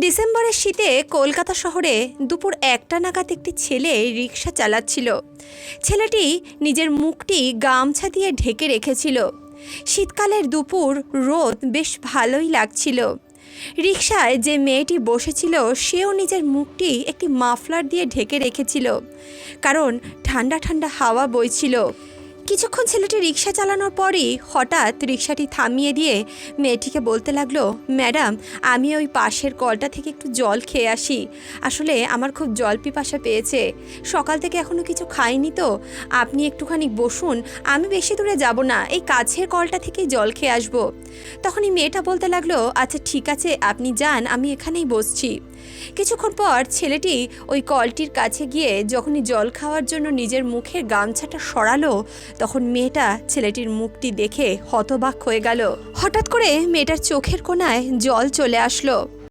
ডিসেম্বরের শীতে কলকাতা শহরে দুপুর 1টা নাগাদ একটি ছেলে রিক্সা চালাচ্ছিল। ছেলেটি নিজের মুখটি গামছা দিয়ে ঢেকে রেখেছিল। শীতকালের দুপুর, রোদ বেশ ভালোই লাগছিল। রিকশায় যে মেয়েটি বসেছিল সেও নিজের মুখটি একটি মাফলার দিয়ে ঢেকে রেখেছিল, কারণ ঠান্ডা ঠান্ডা হাওয়া বইছিল। কিছুক্ষণ ছেলেটি রিক্সা চালানোর পরই হঠাৎ রিক্সাটি থামিয়ে দিয়ে মেয়েটিকে বলতে লাগলো, ম্যাডাম, আমি ওই পাশের কলটা থেকে একটু জল খেয়ে আসি। আসলে আমার খুব জল পিপাসা পেয়েছে, সকাল থেকে এখনও কিছু খাইনি, তো আপনি একটুখানি বসুন, আমি বেশি দূরে যাব না, এই কাছের কলটা থেকেই জল খেয়ে আসবো। তখনই মেয়েটা বলতে লাগলো, আচ্ছা ঠিক আছে, আপনি যান, আমি এখানেই বসছি। কিছুক্ষণ পর ছেলেটি ওই কলটির কাছে গিয়ে যখনই জল খাওয়ার জন্য নিজের মুখের গামছাটা সরালো, তখন মেয়েটা ছেলেটির মুখটি দেখে হতবাক হয়ে গেল। হঠাৎ করে মেয়েটার চোখের কোণায় জল চলে আসলো।